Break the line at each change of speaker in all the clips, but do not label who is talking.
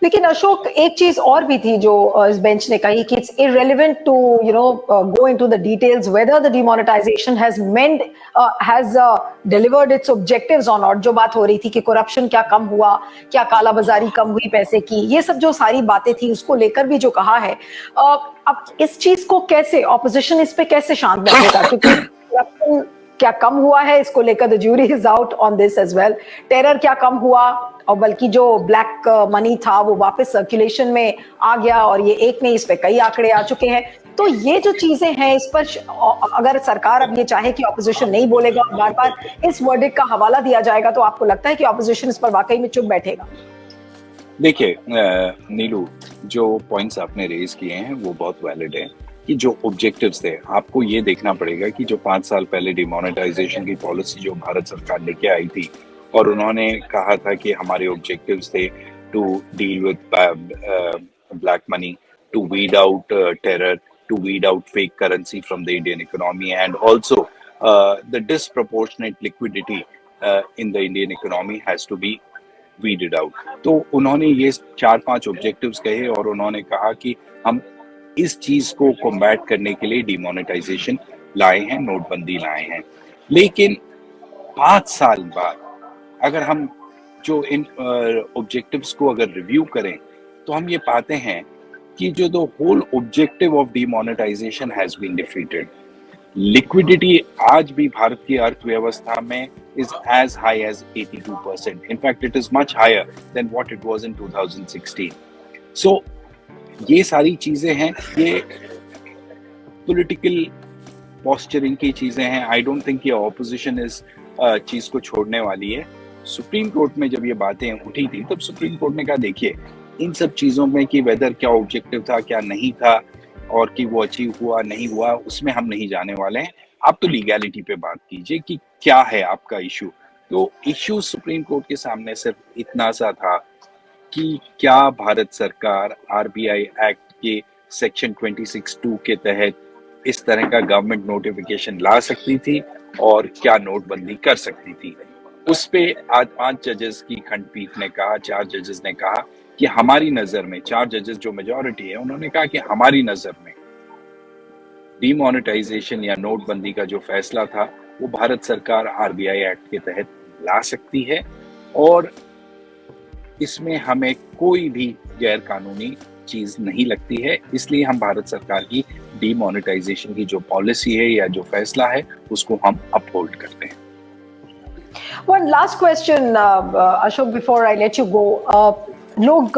लेकिन अशोक, एक चीज और भी थी जो इस बेंच ने कही कि it's irrelevant to go into the details whether the demonetisation has delivered its objectives और नॉट। जो बात हो रही थी कि करप्शन क्या कम हुआ, क्या कालाबाजारी कम हुई पैसे की, ये सब जो सारी बातें थी उसको लेकर भी जो कहा है, अब इस चीज को कैसे ऑपोजिशन इस पे कैसे शांत बैठेगा? क्योंकि करप्शन क्या कम हुआ है इसको लेकर the jury is out on this as well. Terror क्या कम हुआ, और बल्कि जो ब्लैक मनी था वो वापस सर्कुलेशन में आ गया, और ये एक नहीं, इस पे कई आंकड़े आ चुके हैं। तो ये जो चीजें हैं इस पर अगर सरकार अब ये चाहे कि ऑपोजिशन नहीं बोलेगा और बार बार इस वर्डिक्ट का हवाला दिया जाएगा, तो आपको लगता है कि ऑपोजिशन इस पर वाकई में चुप बैठेगा?
देखिए नीलू, जो पॉइंट्स आपने रेज किए हैं वो बहुत वैलिड हैं कि जो ऑब्जेक्टिव्स थे, आपको ये देखना पड़ेगा कि जो 5 साल पहले डिमोनेटाइजेशन की पॉलिसी जो भारत सरकार लेके आई थी, और उन्होंने कहा था कि हमारे ऑब्जेक्टिव्स थे to deal with black money, to weed out terror, to weed out fake currency from the Indian economy, and also the disproportionate liquidity in the Indian economy has to be weeded out. तो उन्होंने ये 4-5 objectives कहे और उन्होंने कहा कि हम इस चीज को कॉम्बैट करने के लिए डिमोनेटाइजेशन लाए हैं, नोटबंदी लाए हैं। लेकिन 5 साल बाद अगर हम जो इन ऑब्जेक्टिव्स को अगर रिव्यू करें तो हम ये पाते हैं कि जो the whole objective of demonetisation has been defeated. Liquidity आज भी भारत की अर्थव्यवस्था में is as high as 82%. In fact, it is much higher than what it was in 2016. So, ये सारी चीजें हैं, ये पॉलिटिकल पोस्चरिंग की चीजें हैं। आई डोंट थिंक ये ऑपोजिशन इस चीज को छोड़ने वाली है। सुप्रीम कोर्ट में जब ये बातें उठी थी तब सुप्रीम कोर्ट ने कहा देखिए इन सब चीजों में कि वेदर क्या ऑब्जेक्टिव था क्या नहीं था और कि वो अचीव हुआ नहीं हुआ, उसमें हम नहीं जाने वाले हैं। आप तो लीगैलिटी पे बात कीजिए कि क्या है आपका इशू। तो इशू सुप्रीम कोर्ट के सामने सिर्फ इतना सा था कि क्या भारत सरकार आरबीआई एक्ट के सेक्शन 26(2) के तहत इस तरह का गवर्नमेंट नोटिफिकेशन ला सकती थी और क्या नोटबंदी कर सकती थी। उस पे आज 5 जजेस की खंडपीठ ने कहा, 4 जजेस ने कहा कि हमारी नजर में, 4 जजेस जो मेजॉरिटी है उन्होंने कहा कि हमारी नजर में डिमोनेटाइजेशन या नोटबंदी का जो फैसला था वो भारत सरकार आरबीआई एक्ट के तहत ला सकती है और इसमें हमें कोई भी गैर कानूनी चीज नहीं लगती है। इसलिए हम भारत सरकार की डिमोनेटाइजेशन की जो पॉलिसी है या जो फैसला है उसको हम अपहोल्ड करते हैं।
One last question, Ashok, before I let you go. Look,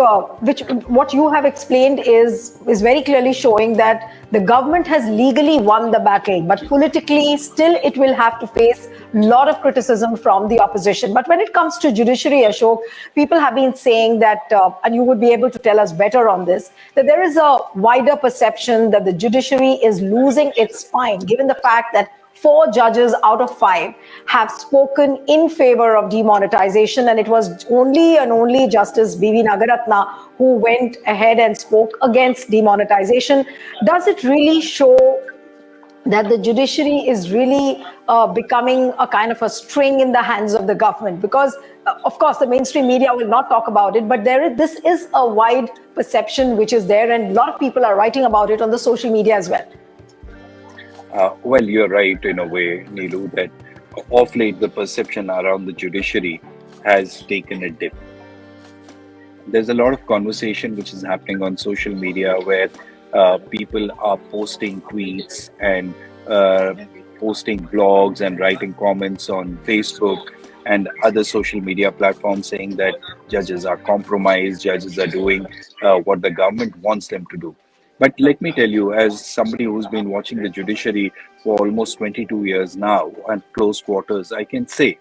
what you have explained is very clearly showing that the government has legally won the battle, but politically still it will have to face a lot of criticism from the opposition. But when it comes to judiciary, Ashok, people have been saying that, and you would be able to tell us better on this, that there is a wider perception that the judiciary is losing its spine, given the fact that 4 judges out of 5 have spoken in favor of demonetization, and it was only and only Justice B.V. Nagaratna who went ahead and spoke against demonetization. Does it really show that the judiciary is really becoming a kind of a string in the hands of the government? Because of course the mainstream media will not talk about it, but this is a wide perception which is there, and a lot of people are writing about it on the social media as well.
Well, you're right in a way, Neelu, that of late the perception around the judiciary has taken a dip. There's a lot of conversation which is happening on social media where people are posting tweets and posting blogs and writing comments on Facebook and other social media platforms saying that judges are compromised, judges are doing what the government wants them to do. But let me tell you, as somebody who's been watching the judiciary for almost 22 years now and close quarters, I can say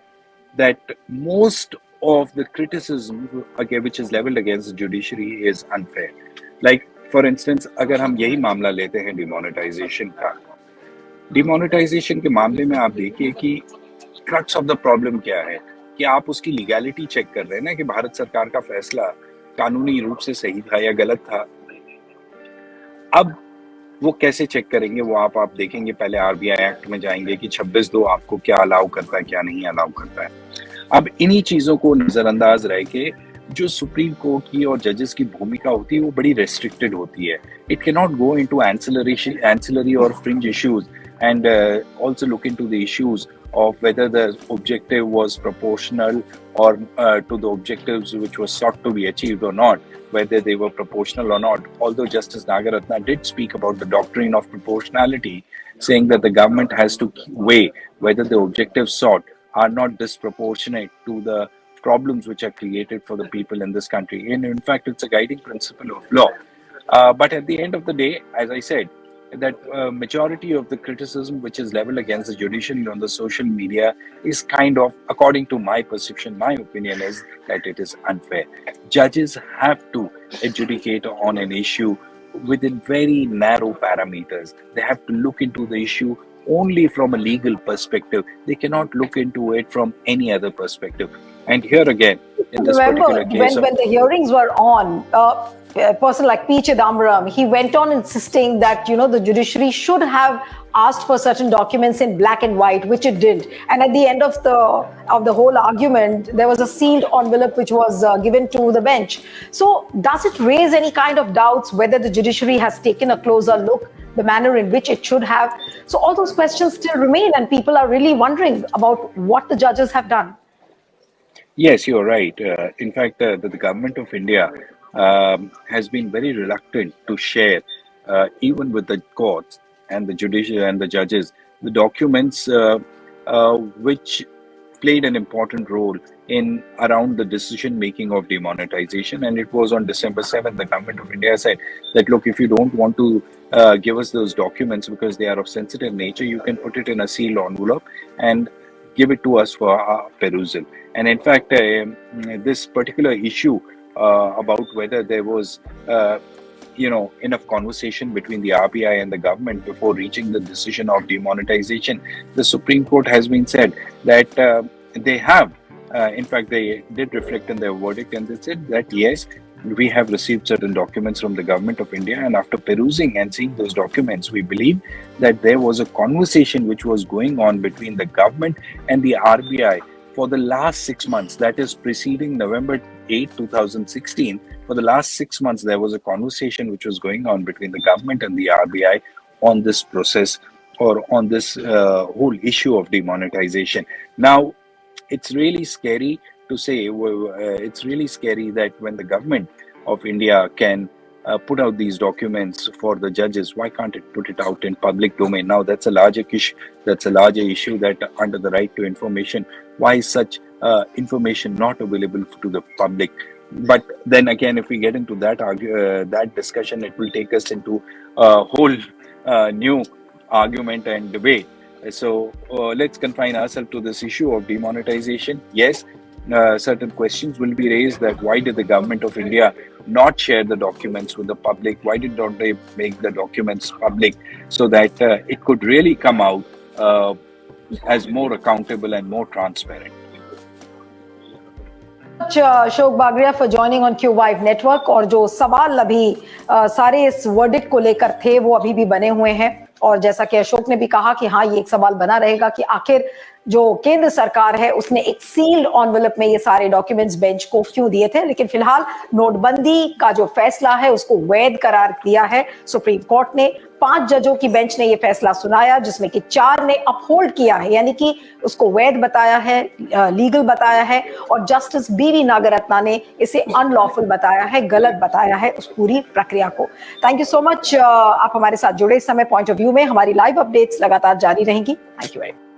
that most of the criticism which is leveled against the judiciary is unfair. Like, for instance, अगर हम यही मामला लेते हैं demonetisation का, demonetisation के मामले में आप देखिए कि क्रक्स ऑफ द प्रॉब्लम क्या है कि आप उसकी लीगैलिटी चेक कर रहे हैं ना कि भारत सरकार का फैसला कानूनी रूप से सही था या गलत था। अब वो कैसे चेक करेंगे वो आप देखेंगे, पहले आरबीआई एक्ट में जाएंगे कि 26(2) आपको क्या अलाउ करता है क्या नहीं अलाउ करता है। अब इन्हीं चीजों को नजरअंदाज रह के जो सुप्रीम कोर्ट की और जजेस की भूमिका होती है वो बड़ी रेस्ट्रिक्टेड होती है. It can not go into ancillary or fringe issues and also look into the issues of whether the objective was proportional or to the objectives which were sought to be achieved or not, whether they were proportional or not. Although Justice Nagaratna did speak about the doctrine of proportionality, saying that the government has to weigh whether the objectives sought are not disproportionate to the problems which are created for the people in this country. And in fact, it's a guiding principle of law. But at the end of the day, as I said, that majority of the criticism which is leveled against the judiciary on the social media is kind of, according to my perception, my opinion is that it is unfair. Judges have to adjudicate on an issue within very narrow parameters. They have to look into the issue only from a legal perspective. They cannot look into it from any other perspective. And here again, in this
Remember,
particular case,
when the hearings were on, a person like P. Chidambaram, he went on insisting that, the judiciary should have asked for certain documents in black and white, which it did. And at the end of the whole argument, there was a sealed envelope which was given to the bench. So does it raise any kind of doubts whether the judiciary has taken a closer look, the manner in which it should have? So all those questions still remain, and people are really wondering about what the judges have done.
yes, you're right. In fact, the government of India has been very reluctant to share, even with the courts and the judiciary and the judges, the documents which played an important role in around the decision making of demonetization. And it was on December 7th, the government of India said that, look, if you don't want to give us those documents because they are of sensitive nature, you can put it in a sealed envelope and give it to us for our perusal. And in fact, this particular issue about whether there was enough conversation between the RBI and the government before reaching the decision of demonetization, the Supreme Court has been said that they have, in fact, they did reflect in their verdict, and they said that yes, we have received certain documents from the government of India, and after perusing and seeing those documents, we believe that there was a conversation which was going on between the government and the RBI for the last 6 months, that is preceding November 8, 2016. For the last 6 months, there was a conversation which was going on between the government and the RBI on this process or on this whole issue of demonetization. Now, it's really scary to say, it's really scary that when the government of India can put out these documents for the judges, why can't it put it out in public domain? Now, that's a larger issue. That's a larger issue that under the right to information, why is such information not available to the public? But then again, if we get into that discussion, it will take us into a whole new argument and debate. So let's confine ourselves to this issue of demonetization. Yes, certain questions will be raised that why did the government of India not share the documents with the public? Why did not they make the documents public so that it could really come out as more accountable and more transparent?
Ashok Bagadia for joining on Qvive network. और जो सवाल अभी सारे इस verdict को लेकर थे वो अभी भी बने हुए हैं, और जैसा कि अशोक ने भी कहा कि हाँ, ये एक सवाल बना रहेगा कि आखिर जो केंद्र सरकार है उसने एक सील्ड एनवेलप में ये सारे डॉक्यूमेंट्स बेंच को क्यों दिए थे। लेकिन फिलहाल नोटबंदी का जो फैसला है उसको वैध करार दिया है सुप्रीम कोर्ट ने। 5 जजों की बेंच ने ये फैसला सुनाया, जिसमें कि 4 ने अपहोल्ड किया है, यानी कि उसको वैध बताया है, लीगल बताया है, और जस्टिस बीवी नागरत्ना ने इसे अनलॉफुल बताया है, गलत बताया है उस पूरी प्रक्रिया को। थैंक यू सो मच, आप हमारे साथ जुड़े। इस समय पॉइंट ऑफ व्यू में हमारी लाइव अपडेट्स लगातार जारी रहेंगी। Thank you very much.